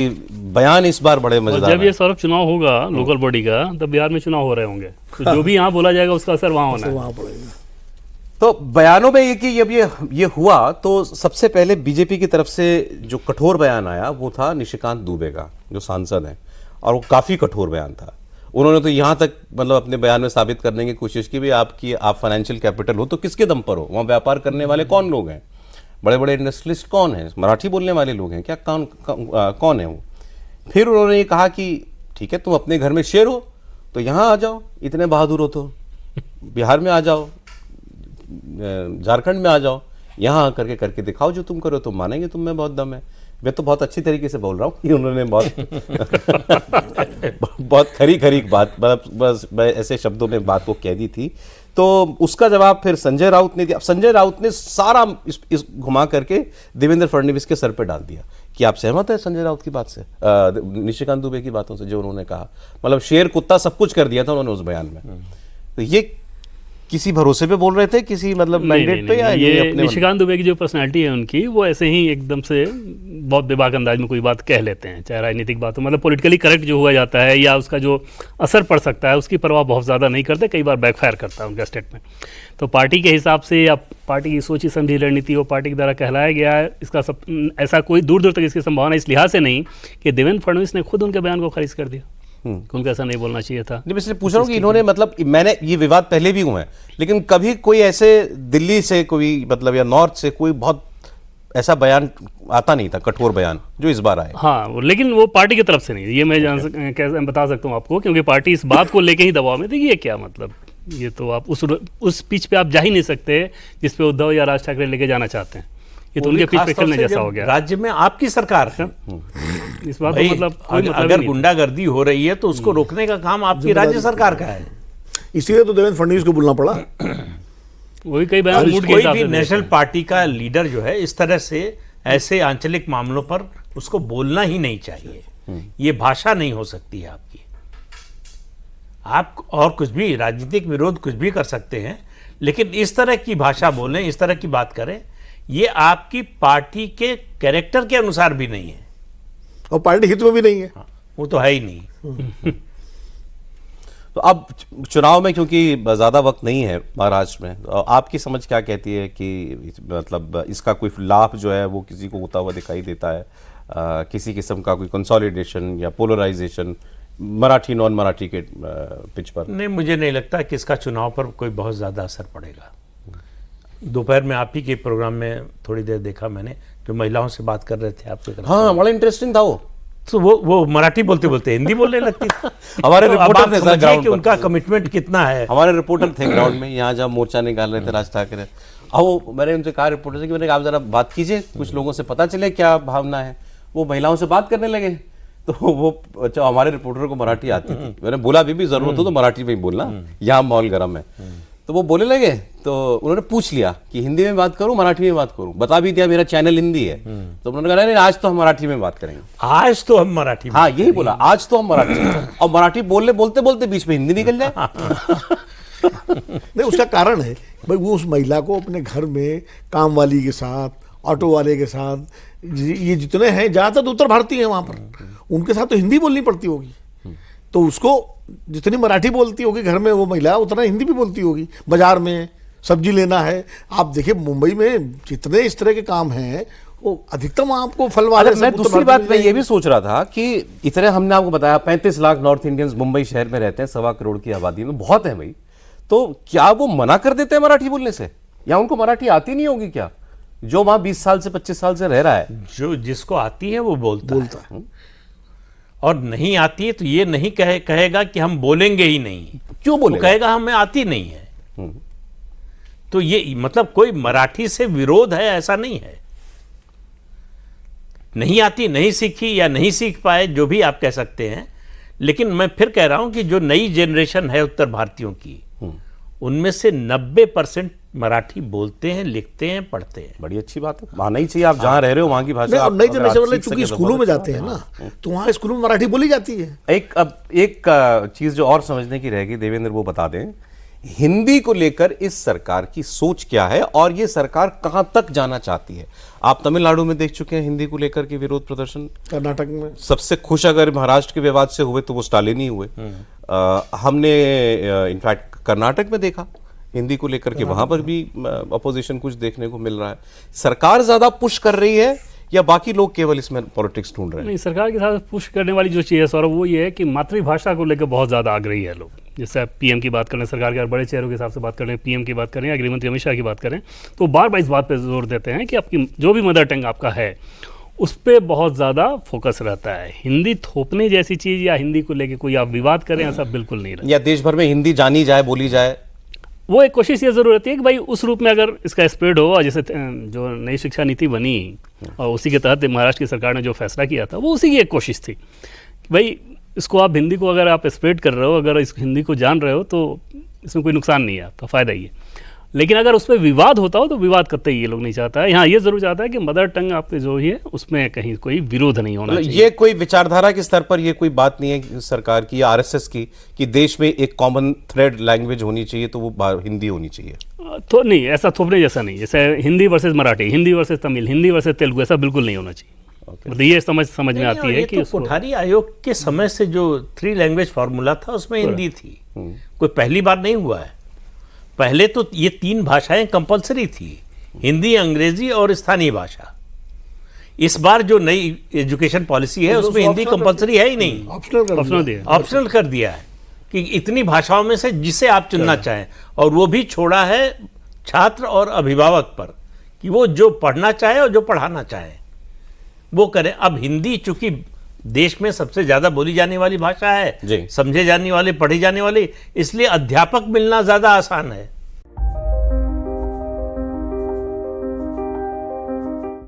बयान इस बार बड़े मजेदार जब ये सौरभ चुनाव होगा लोकल बॉडी का, तब बिहार में चुनाव हो रहे होंगे, तो जो भी यहाँ बोला जाएगा उसका असर वहाँ होना है, वहाँ पड़ेगा। तो बयानों में ये कि जब ये हुआ तो सबसे पहले बीजेपी की तरफ से जो कठोर बयान आया वो था निशिकांत दुबे का, जो सांसद हैं, और वो काफी कठोर बयान था। उन्होंने तो यहाँ तक मतलब अपने बयान में साबित करने की कोशिश की भी आप फाइनेंशियल कैपिटल हो तो किसके दम पर हो, वहाँ व्यापार करने वाले कौन लोग हैं, बड़े बड़े इंडस्ट्रियलिस्ट कौन हैं, मराठी बोलने वाले लोग हैं क्या, कौन है वो। फिर उन्होंने ये कहा कि ठीक है तुम अपने घर में शेर हो तो यहाँ आ जाओ, इतने बहादुर हो तो बिहार में आ जाओ, झारखंड में आ जाओ, यहाँ आकर के करके दिखाओ जो तुम करो, तुम मानेंगे तुम में बहुत दम है। मैं तो बहुत अच्छी तरीके से बोल रहा हूँ कि उन्होंने बहुत खरी बात, बस ऐसे शब्दों में बात को कह दी थी। तो उसका जवाब फिर संजय राउत ने दिया। संजय राउत ने सारा इस घुमा करके देवेंद्र फडणवीस के सर पे डाल दिया कि आप सहमत है संजय राउत की बात से, निशिकांत दुबे की बातों से, जो उन्होंने कहा, मतलब शेर कुत्ता सब कुछ कर दिया था उन्होंने उस बयान में। तो ये किसी भरोसे पे बोल रहे थे, किसी मतलब मैंडेट पे, या ये अपने निशिकांत दुबे की जो पर्सनालिटी है उनकी, वो ऐसे ही एकदम से बहुत बेबाक अंदाज में कोई बात कह लेते हैं, चाहे राजनीतिक बात हो, मतलब पॉलिटिकली करेक्ट जो हुआ जाता है या उसका जो असर पड़ सकता है उसकी परवाह बहुत ज़्यादा नहीं करते, कई बार बैकफायर करता है उनका स्टेटमेंट। तो पार्टी के हिसाब से या पार्टी की सोची समझी रणनीति वो पार्टी के द्वारा कहलाया गया है, इसका ऐसा कोई दूर दूर तक इसकी संभावना इस लिहाज से नहीं कि देवेंद्र फडणवीस ने खुद उनके बयान को खारिज कर दिया, उनको ऐसा नहीं बोलना चाहिए था। मैं इसलिए पूछ रहा हूँ कि इन्होंने, मतलब मैंने ये विवाद पहले भी हुए हैं, लेकिन कभी कोई ऐसे दिल्ली से कोई मतलब या नॉर्थ से कोई बहुत ऐसा बयान आता नहीं था, कठोर बयान, जो इस बार आए। हाँ, लेकिन वो पार्टी की तरफ से नहीं, ये मैं कैसे बता सकता हूँ आपको, क्योंकि पार्टी इस बात को लेके ही दबाव में थी कि ये क्या मतलब, ये तो आप उस पिच पे आप जा ही नहीं सकते जिस पे उद्धव या राज ठाकरे लेके जाना चाहते हैं, ये तो उनके पिच पे खेलने जैसा हो गया। राज्य में आपकी सरकार है, इस बात को मतलब अगर गुंडागर्दी हो रही है तो उसको रोकने का काम आपकी राज्य सरकार का है, इसीलिए तो देवेंद्र फडणवीस को बोलना पड़ा। वही कई बयान मूड के कोई हिसाब भी से नेशनल पार्टी का लीडर जो है इस तरह से ऐसे आंचलिक मामलों पर उसको बोलना ही नहीं चाहिए। ये भाषा नहीं हो सकती है आपकी। आप और कुछ भी राजनीतिक विरोध कुछ भी कर सकते हैं, लेकिन इस तरह की भाषा बोलें, इस तरह की बात करें, ये आपकी पार्टी के कैरेक्टर के अनुसार भी नहीं है और पार्टी हित में भी नहीं है। वो तो है ही नहीं। तो अब चुनाव में क्योंकि ज़्यादा वक्त नहीं है महाराष्ट्र में, तो आपकी समझ क्या कहती है कि मतलब इसका कोई लाभ जो है वो किसी को होता हुआ दिखाई देता है, किसी किस्म का कोई कंसोलिडेशन या पोलराइजेशन मराठी नॉन मराठी के पिच पर? नहीं, मुझे नहीं लगता कि इसका चुनाव पर कोई बहुत ज़्यादा असर पड़ेगा। दोपहर में आप ही के प्रोग्राम में थोड़ी देर देखा मैंने, जो महिलाओं से बात कर रहे थे आपके। हाँ, बड़ा इंटरेस्टिंग था वो। तो वो मराठी बोलते बोलते हिंदी बोलने लगती थी। हमारे तो रिपोर्टर थे ग्राउंड कि उनका कमिटमेंट कितना है। हमारे रिपोर्टर थे ग्राउंड में, यहाँ जब मोर्चा निकाल रहे थे राज ठाकरे, अब मैंने उनसे कहा रिपोर्टर से कि मैंने आप जरा बात कीजिए, कुछ लोगों से पता चले क्या भावना है। वो महिलाओं से बात करने लगे, तो वो अच्छा, हमारे रिपोर्टर को मराठी आती थी, मैंने बोला अभी भी जरूरत हो तो मराठी में ही बोलना, यहाँ माहौल गर्म है। तो वो बोलने लगे, तो उन्होंने पूछ लिया कि हिंदी में बात करूं मराठी में बात करूं, बता भी दिया मेरा चैनल हिंदी है। तो उन्होंने कहा नहीं, आज तो हम मराठी में बात करेंगे, आज तो हम मराठी में। हाँ, यही बोला, आज तो हम मराठी में। और मराठी बोलते बोलते बीच में हिंदी निकल जाए। नहीं, उसका कारण है भाई, वो उस महिला को अपने घर में काम वाली के साथ, ऑटो वाले के साथ, ये जितने हैं ज़्यादातर उत्तर भारतीय हैं वहाँ पर, उनके साथ तो हिंदी बोलनी पड़ती होगी। तो उसको जितनी मराठी बोलती होगी घर में वो महिला, उतना हिंदी भी बोलती होगी। बाजार में सब्जी लेना है, आप देखिए मुंबई में जितने इस तरह के काम हैं, वो अधिकतम आपको फल वाले। मैं दूसरी बात मैं ये भी सोच रहा था कि इतने हमने आपको बताया 35 लाख नॉर्थ इंडियंस मुंबई शहर में रहते हैं, 1.25 करोड़ की आबादी में, बहुत है भाई। तो क्या वो मना कर देते हैं मराठी बोलने से, या उनको मराठी आती नहीं होगी क्या? जो वहां 20 साल से 25 साल से रह रहा है, जो जिसको आती है वो बोलता है। और नहीं आती है तो ये नहीं कहेगा कि हम बोलेंगे ही नहीं। क्यों बोलेगा? कहेगा हमें आती नहीं है। तो ये मतलब कोई मराठी से विरोध है ऐसा नहीं है। नहीं आती, नहीं सीखी या नहीं सीख पाए, जो भी आप कह सकते हैं। लेकिन मैं फिर कह रहा हूं कि जो नई जनरेशन है उत्तर भारतीयों की, उनमें से 90% मराठी बोलते हैं, लिखते हैं, पढ़ते हैं। बड़ी अच्छी बात है, आना ही चाहिए। आप जहाँ रह रहे हो वहाँ की भाषा। नई जनरेशन वाले चूंकि स्कूलों में जाते हैं ना, तो वहाँ स्कूलों में मराठी बोली जाती है। एक चीज जो और समझने की रहेगी, देवेंद्र वो बता दें हिंदी को लेकर इस सरकार की सोच क्या है और ये सरकार कहां तक जाना चाहती है? आप तमिलनाडु में देख चुके हैं हिंदी को लेकर के विरोध प्रदर्शन। कर्नाटक में सबसे खुश अगर महाराष्ट्र के विवाद से हुए तो वो स्टालिन ही हुए। हमने इनफैक्ट कर्नाटक में देखा हिंदी को लेकर के, वहां पर भी अपोजिशन कुछ देखने को मिल रहा है। सरकार ज्यादा पुश कर रही है या बाकी लोग केवल इसमें पॉलिटिक्स ढूंढ रहे हैं? नहीं, सरकार के साथ पुश करने वाली जो चीज़ है सौरभ, वो ये है कि मातृभाषा को लेकर बहुत ज़्यादा आग्रही है लोग। जैसे आप पीएम की बात करें, सरकार के बड़े चेहरों के हिसाब से बात करें, पीएम की बात करें या गृह मंत्री अमित शाह की बात करें, तो बार बार इस बात पर जोर देते हैं कि आपकी जो भी मदर टंग आपका है उस पर बहुत ज़्यादा फोकस रहता है। हिंदी थोपने जैसी चीज़ या हिंदी को लेकर कोई आप विवाद करें, ऐसा बिल्कुल नहीं रहता। या देश भर में हिंदी जानी जाए, बोली जाए, वो एक कोशिश ये ज़रूर रहती है कि भाई उस रूप में अगर इसका स्प्रेड हो, और जैसे जो नई शिक्षा नीति बनी और उसी के तहत महाराष्ट्र की सरकार ने जो फैसला किया था, वो उसी की एक कोशिश थी कि भाई इसको आप हिंदी को अगर आप स्प्रेड कर रहे हो, अगर इस हिंदी को जान रहे हो तो इसमें कोई नुकसान नहीं है, आपका फ़ायदा ही है। लेकिन अगर उस पर विवाद होता हो तो विवाद कतई ये लोग नहीं चाहता है। यहाँ ये जरूर चाहता है कि मदर टंग आपके जो ही है उसमें कहीं कोई विरोध नहीं होना चाहिए। ये कोई विचारधारा के स्तर पर ये कोई बात नहीं है सरकार की या आरएसएस की कि देश में एक कॉमन थ्रेड लैंग्वेज होनी चाहिए तो वो हिंदी होनी चाहिए? तो नहीं, ऐसा थोपने जैसा नहीं। जैसे Hindi versus Marathi, Hindi versus Tamil, Hindi versus Telugu, ऐसा बिल्कुल नहीं होना चाहिए। मतलब ये समझ में आती है कि तो कोठारी आयोग के समय से जो 3 लैंग्वेज फॉर्मूला था उसमें हिंदी थी, कोई पहली बार नहीं हुआ है। पहले तो ये 3 भाषाएं कंपलसरी थी, हिंदी, अंग्रेजी और स्थानीय भाषा। इस बार जो नई एजुकेशन पॉलिसी है उसमें हिंदी कंपलसरी है ही नहीं, ऑप्शनल कर दिया है कि इतनी भाषाओं में से जिसे आप चुनना चाहें, और वो भी छोड़ा है छात्र और अभिभावक पर कि वो जो पढ़ना चाहे और जो पढ़ाना चाहे वो करें। अब हिंदी चूंकि देश में सबसे ज्यादा बोली जाने वाली भाषा है, समझे जाने वाली, पढ़ी जाने वाली, इसलिए अध्यापक मिलना ज्यादा आसान है।